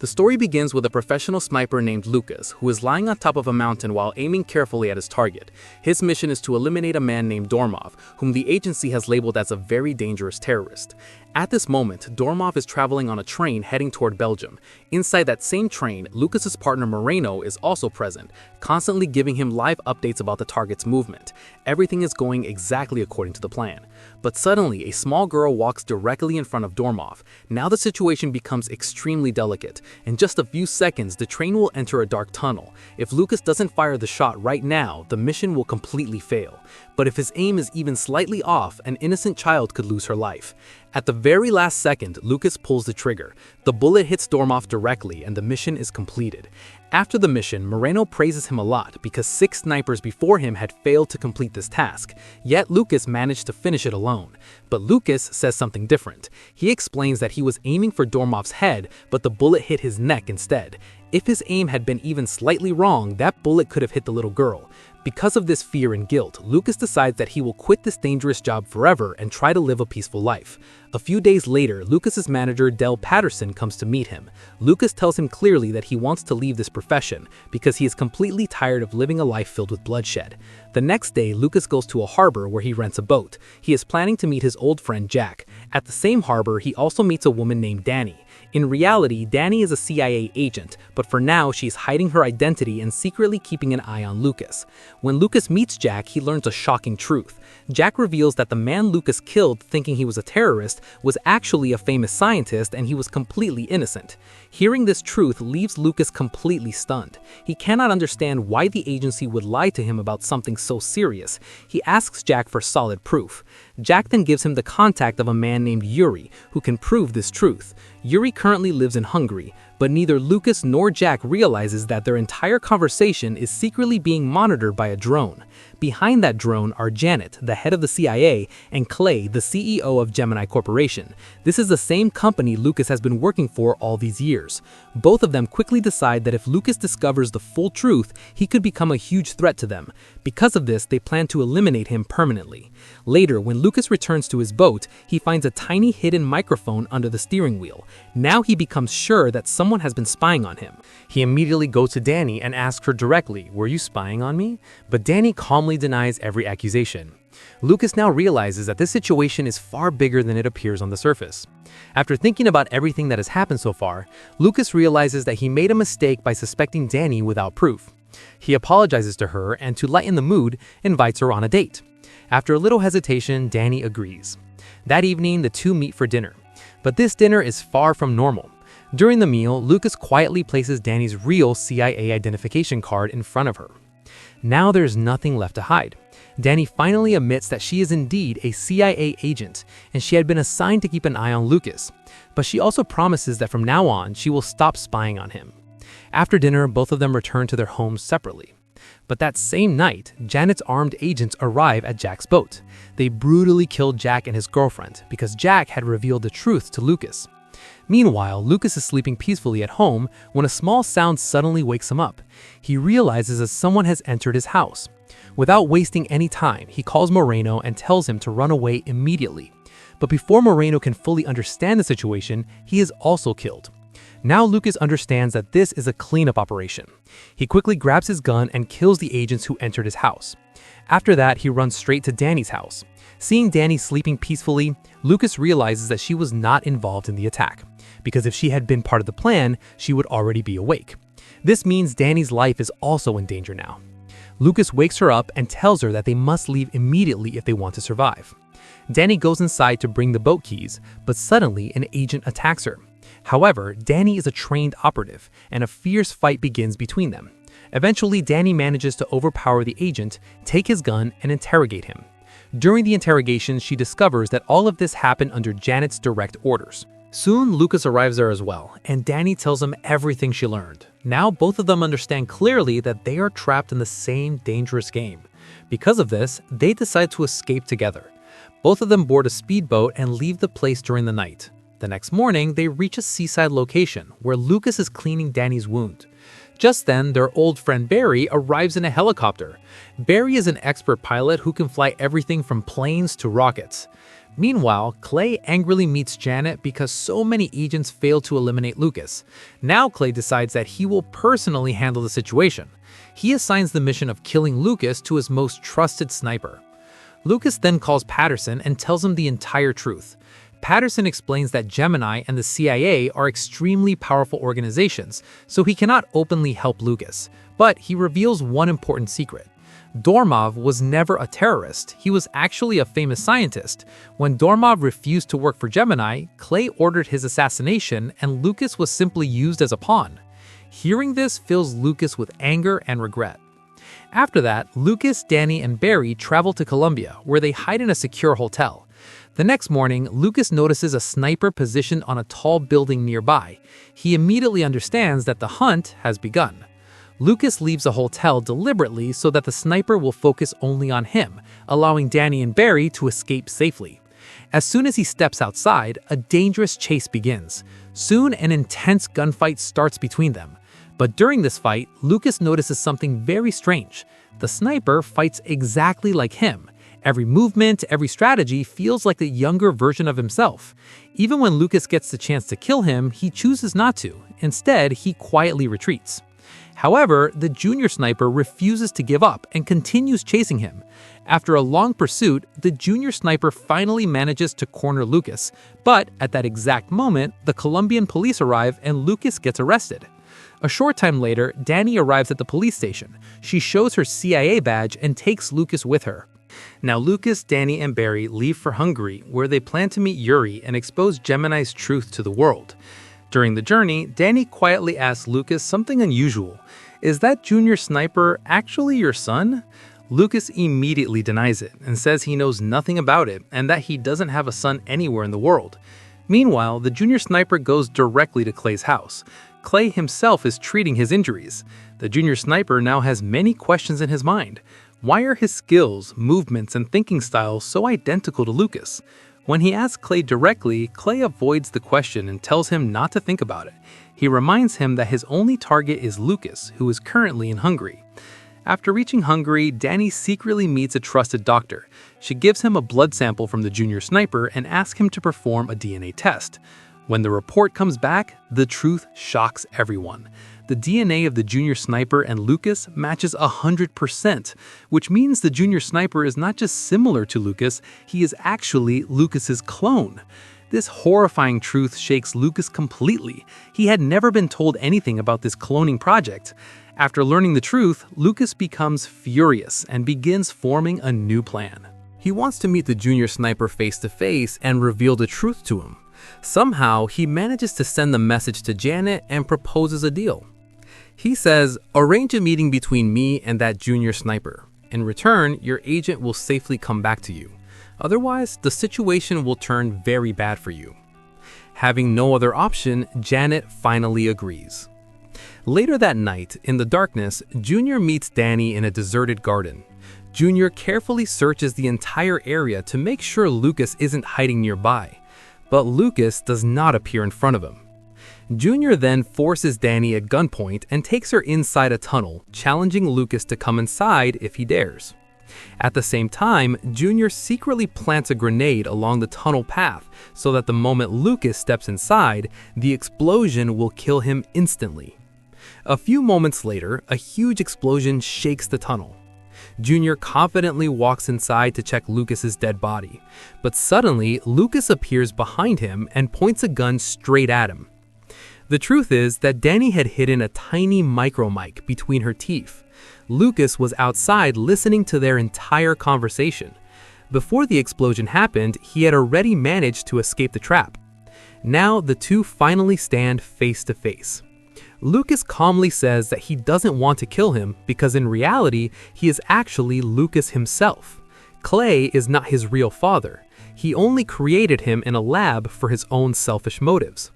The story begins with a professional sniper named Lucas, who is lying on top of a mountain while aiming carefully at his target. His mission is to eliminate a man named Dormov, whom the agency has labeled as a very dangerous terrorist. At this moment, Dormov is traveling on a train heading toward Belgium. Inside that same train, Lucas's partner Moreno is also present, constantly giving him live updates about the target's movement. Everything is going exactly according to the plan. But suddenly, a small girl walks directly in front of Dormov. Now the situation becomes extremely delicate. In just a few seconds, the train will enter a dark tunnel. If Lucas doesn't fire the shot right now, the mission will completely fail. But if his aim is even slightly off, an innocent child could lose her life. At the very last second, Lucas pulls the trigger. The bullet hits Dormov directly and the mission is completed. After the mission, Moreno praises him a lot because 6 snipers before him had failed to complete this task. Yet Lucas managed to finish it alone. But Lucas says something different. He explains that he was aiming for Dormov's head, but the bullet hit his neck instead. If his aim had been even slightly wrong, that bullet could have hit the little girl. Because of this fear and guilt, Lucas decides that he will quit this dangerous job forever and try to live a peaceful life. A few days later, Lucas's manager Del Patterson comes to meet him. Lucas tells him clearly that he wants to leave this profession because he is completely tired of living a life filled with bloodshed. The next day, Lucas goes to a harbor where he rents a boat. He is planning to meet his old friend Jack. At the same harbor, he also meets a woman named Danny. In reality, Danny is a CIA agent, but for now she's hiding her identity and secretly keeping an eye on Lucas. When Lucas meets Jack, he learns a shocking truth. Jack reveals that the man Lucas killed thinking he was a terrorist was actually a famous scientist and he was completely innocent. Hearing this truth leaves Lucas completely stunned. He cannot understand why the agency would lie to him about something so serious. He asks Jack for solid proof. Jack then gives him the contact of a man named Yuri, who can prove this truth. Yuri currently lives in Hungary, but neither Lucas nor Jack realizes that their entire conversation is secretly being monitored by a drone. Behind that drone are Janet, the head of the CIA, and Clay, the CEO of Gemini Corporation. This is the same company Lucas has been working for all these years. Both of them quickly decide that if Lucas discovers the full truth, he could become a huge threat to them. Because of this, they plan to eliminate him permanently. Later, when Lucas returns to his boat, he finds a tiny hidden microphone under the steering wheel. Now he becomes sure that someone has been spying on him. He immediately goes to Danny and asks her directly, "Were you spying on me?" But Danny calmly denies every accusation. Lucas now realizes that this situation is far bigger than it appears on the surface. After thinking about everything that has happened so far, Lucas realizes that he made a mistake by suspecting Danny without proof. He apologizes to her and, to lighten the mood, invites her on a date. After a little hesitation, Danny agrees. That evening, the two meet for dinner. But this dinner is far from normal. During the meal, Lucas quietly places Danny's real CIA identification card in front of her. Now there's nothing left to hide. Danny finally admits that she is indeed a CIA agent, and she had been assigned to keep an eye on Lucas. But she also promises that from now on, she will stop spying on him. After dinner, both of them return to their homes separately. But that same night, Janet's armed agents arrive at Jack's boat. They brutally kill Jack and his girlfriend because Jack had revealed the truth to Lucas. Meanwhile, Lucas is sleeping peacefully at home when a small sound suddenly wakes him up. He realizes that someone has entered his house. Without wasting any time, he calls Moreno and tells him to run away immediately. But before Moreno can fully understand the situation, he is also killed. Now Lucas understands that this is a cleanup operation. He quickly grabs his gun and kills the agents who entered his house. After that, he runs straight to Danny's house. Seeing Danny sleeping peacefully, Lucas realizes that she was not involved in the attack, because if she had been part of the plan, she would already be awake. This means Danny's life is also in danger now. Lucas wakes her up and tells her that they must leave immediately if they want to survive. Danny goes inside to bring the boat keys, but suddenly an agent attacks her. However, Danny is a trained operative, and a fierce fight begins between them. Eventually, Danny manages to overpower the agent, take his gun, and interrogate him. During the interrogation, she discovers that all of this happened under Janet's direct orders. Soon, Lucas arrives there as well, and Danny tells him everything she learned. Now, both of them understand clearly that they are trapped in the same dangerous game. Because of this, they decide to escape together. Both of them board a speedboat and leave the place during the night. The next morning, they reach a seaside location where Lucas is cleaning Danny's wound. Just then, their old friend Barry arrives in a helicopter. Barry is an expert pilot who can fly everything from planes to rockets. Meanwhile, Clay angrily meets Janet because so many agents failed to eliminate Lucas. Now Clay decides that he will personally handle the situation. He assigns the mission of killing Lucas to his most trusted sniper. Lucas then calls Patterson and tells him the entire truth. Patterson explains that Gemini and the CIA are extremely powerful organizations, so he cannot openly help Lucas. But he reveals one important secret. Dormov was never a terrorist, he was actually a famous scientist. When Dormov refused to work for Gemini, Clay ordered his assassination and Lucas was simply used as a pawn. Hearing this fills Lucas with anger and regret. After that, Lucas, Danny, and Barry travel to Colombia, where they hide in a secure hotel. The next morning, Lucas notices a sniper positioned on a tall building nearby. He immediately understands that the hunt has begun. Lucas leaves the hotel deliberately so that the sniper will focus only on him, allowing Danny and Barry to escape safely. As soon as he steps outside, a dangerous chase begins. Soon, an intense gunfight starts between them. But during this fight, Lucas notices something very strange. The sniper fights exactly like him. Every movement, every strategy feels like the younger version of himself. Even when Lucas gets the chance to kill him, he chooses not to. Instead, he quietly retreats. However, the junior sniper refuses to give up and continues chasing him. After a long pursuit, the junior sniper finally manages to corner Lucas, but at that exact moment, the Colombian police arrive and Lucas gets arrested. A short time later, Danny arrives at the police station. She shows her CIA badge and takes Lucas with her. Now Lucas, Danny, and Barry leave for Hungary, where they plan to meet Yuri and expose Gemini's truth to the world. During the journey, Danny quietly asks Lucas something unusual. Is that junior sniper actually your son? Lucas immediately denies it and says he knows nothing about it and that he doesn't have a son anywhere in the world. Meanwhile, the junior sniper goes directly to Clay's house. Clay himself is treating his injuries. The junior sniper now has many questions in his mind. Why are his skills, movements, and thinking style so identical to Lucas? When he asks Clay directly, Clay avoids the question and tells him not to think about it. He reminds him that his only target is Lucas, who is currently in Hungary. After reaching Hungary, Danny secretly meets a trusted doctor. She gives him a blood sample from the junior sniper and asks him to perform a DNA test. When the report comes back, the truth shocks everyone. The DNA of the junior sniper and Lucas matches 100%, which means the junior sniper is not just similar to Lucas, he is actually Lucas's clone. This horrifying truth shakes Lucas completely. He had never been told anything about this cloning project. After learning the truth, Lucas becomes furious and begins forming a new plan. He wants to meet the junior sniper face to face and reveal the truth to him. Somehow, he manages to send the message to Janet and proposes a deal. He says, arrange a meeting between me and that junior sniper. In return, your agent will safely come back to you. Otherwise, the situation will turn very bad for you. Having no other option, Janet finally agrees. Later that night, in the darkness, Junior meets Danny in a deserted garden. Junior carefully searches the entire area to make sure Lucas isn't hiding nearby. But Lucas does not appear in front of him. Junior then forces Danny at gunpoint and takes her inside a tunnel, challenging Lucas to come inside if he dares. At the same time, Junior secretly plants a grenade along the tunnel path so that the moment Lucas steps inside, the explosion will kill him instantly. A few moments later, a huge explosion shakes the tunnel. Junior confidently walks inside to check Lucas's dead body, but suddenly Lucas appears behind him and points a gun straight at him. The truth is that Danny had hidden a tiny micro mic between her teeth. Lucas was outside listening to their entire conversation. Before the explosion happened, he had already managed to escape the trap. Now the two finally stand face to face. Lucas calmly says that he doesn't want to kill him because in reality, he is actually Lucas himself. Clay is not his real father. He only created him in a lab for his own selfish motives.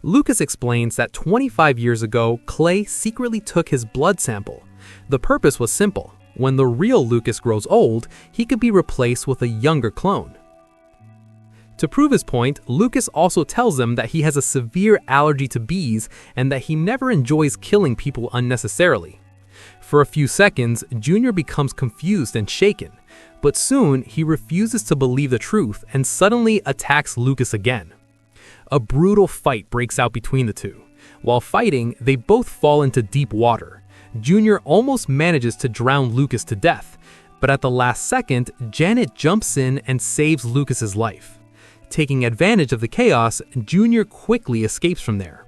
Lucas explains that 25 years ago, Clay secretly took his blood sample. The purpose was simple. When the real Lucas grows old, he could be replaced with a younger clone. To prove his point, Lucas also tells them that he has a severe allergy to bees and that he never enjoys killing people unnecessarily. For a few seconds, Junior becomes confused and shaken, but soon he refuses to believe the truth and suddenly attacks Lucas again. A brutal fight breaks out between the two. While fighting, they both fall into deep water. Junior almost manages to drown Lucas to death, but at the last second, Janet jumps in and saves Lucas's life. Taking advantage of the chaos, Junior quickly escapes from there.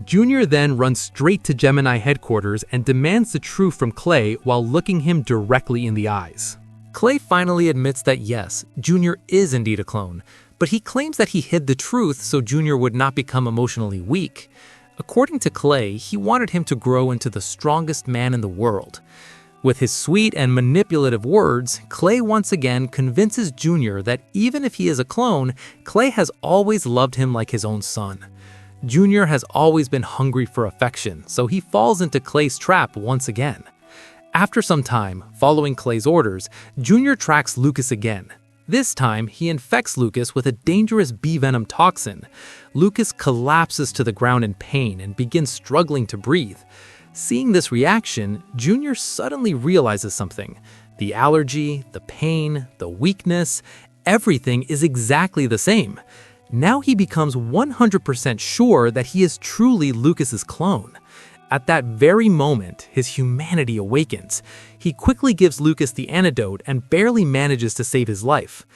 Junior then runs straight to Gemini headquarters and demands the truth from Clay while looking him directly in the eyes. Clay finally admits that yes, Junior is indeed a clone, but he claims that he hid the truth so Junior would not become emotionally weak. According to Clay, he wanted him to grow into the strongest man in the world. With his sweet and manipulative words, Clay once again convinces Junior that even if he is a clone, Clay has always loved him like his own son. Junior has always been hungry for affection, so he falls into Clay's trap once again. After some time, following Clay's orders, Junior tracks Lucas again. This time, he infects Lucas with a dangerous bee venom toxin. Lucas collapses to the ground in pain and begins struggling to breathe. Seeing this reaction, Junior suddenly realizes something. The allergy, the pain, the weakness, everything is exactly the same. Now he becomes 100% sure that he is truly Lucas's clone. At that very moment, his humanity awakens. He quickly gives Lucas the antidote and barely manages to save his life.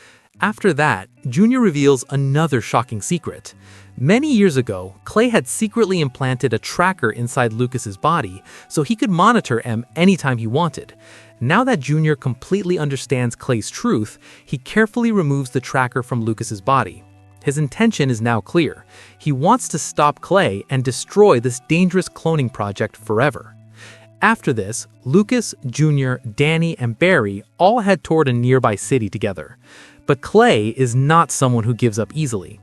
After that, Junior reveals another shocking secret. Many years ago, Clay had secretly implanted a tracker inside Lucas's body so he could monitor M anytime he wanted. Now that Junior completely understands Clay's truth, he carefully removes the tracker from Lucas's body. His intention is now clear. He wants to stop Clay and destroy this dangerous cloning project forever. After this, Lucas, Junior, Danny, and Barry all head toward a nearby city together. But Clay is not someone who gives up easily.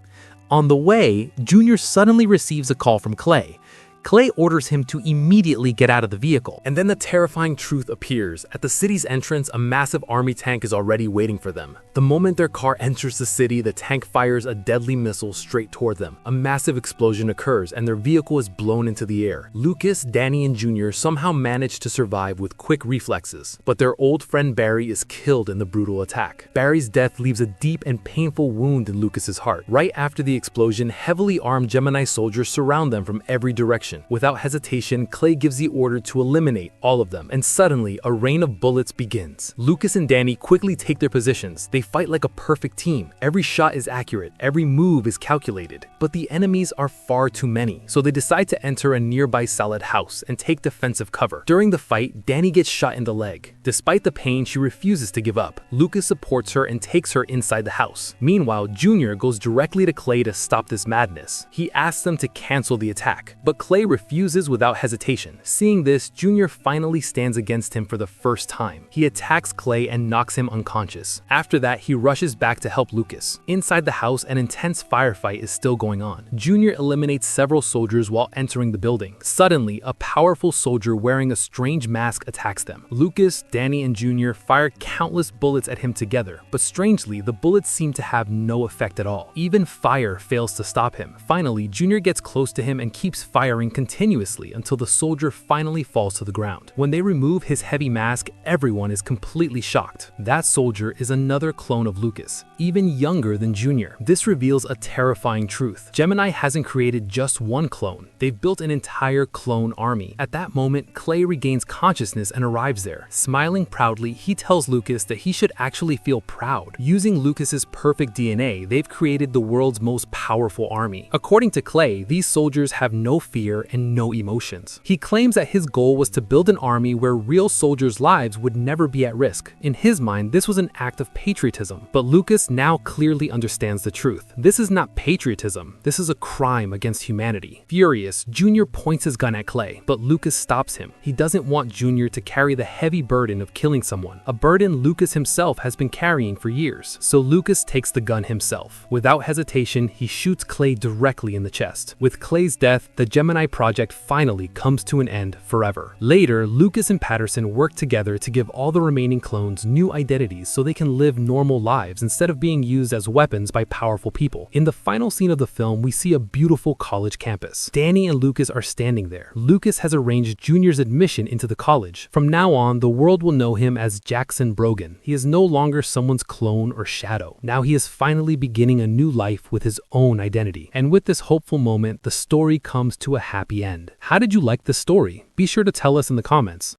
On the way, Junior suddenly receives a call from Clay. Clay orders him to immediately get out of the vehicle. And then the terrifying truth appears. At the city's entrance, a massive army tank is already waiting for them. The moment their car enters the city, the tank fires a deadly missile straight toward them. A massive explosion occurs, and their vehicle is blown into the air. Lucas, Danny, and Junior somehow manage to survive with quick reflexes, but their old friend Barry is killed in the brutal attack. Barry's death leaves a deep and painful wound in Lucas's heart. Right after the explosion, heavily armed Gemini soldiers surround them from every direction. Without hesitation, Clay gives the order to eliminate all of them, and suddenly a rain of bullets begins. Lucas and Danny quickly take their positions. They fight like a perfect team. Every shot is accurate, every move is calculated. But the enemies are far too many, so they decide to enter a nearby solid house and take defensive cover. During the fight, Danny gets shot in the leg. Despite the pain, she refuses to give up. Lucas supports her and takes her inside the house. Meanwhile, Junior goes directly to Clay to stop this madness. He asks them to cancel the attack, but Clay refuses without hesitation. Seeing this, Junior finally stands against him for the first time. He attacks Clay and knocks him unconscious. After that, he rushes back to help Lucas. Inside the house, an intense firefight is still going on. Junior eliminates several soldiers while entering the building. Suddenly, a powerful soldier wearing a strange mask attacks them. Lucas, Danny, and Junior fire countless bullets at him together, but strangely, the bullets seem to have no effect at all. Even fire fails to stop him. Finally, Junior gets close to him and keeps firing continuously until the soldier finally falls to the ground. When they remove his heavy mask, everyone is completely shocked. That soldier is another clone of Lucas, even younger than Junior. This reveals a terrifying truth. Gemini hasn't created just one clone. They've built an entire clone army. At that moment, Clay regains consciousness and arrives there. Smiling proudly, he tells Lucas that he should actually feel proud. Using Lucas's perfect DNA, they've created the world's most powerful army. According to Clay, these soldiers have no fear and no emotions. He claims that his goal was to build an army where real soldiers' lives would never be at risk. In his mind, this was an act of patriotism, but Lucas now clearly understands the truth. This is not patriotism, this is a crime against humanity. Furious, Junior points his gun at Clay, but Lucas stops him. He doesn't want Junior to carry the heavy burden of killing someone, a burden Lucas himself has been carrying for years. So Lucas takes the gun himself. Without hesitation, he shoots Clay directly in the chest. With Clay's death, the Gemini Gemini project finally comes to an end forever. Later, Lucas and Patterson work together to give all the remaining clones new identities so they can live normal lives instead of being used as weapons by powerful people. In the final scene of the film, we see a beautiful college campus. Danny and Lucas are standing there. Lucas has arranged Junior's admission into the college. From now on, the world will know him as Jackson Brogan. He is no longer someone's clone or shadow. Now he is finally beginning a new life with his own identity. And with this hopeful moment, the story comes to a happy end. How did you like this story? Be sure to tell us in the comments.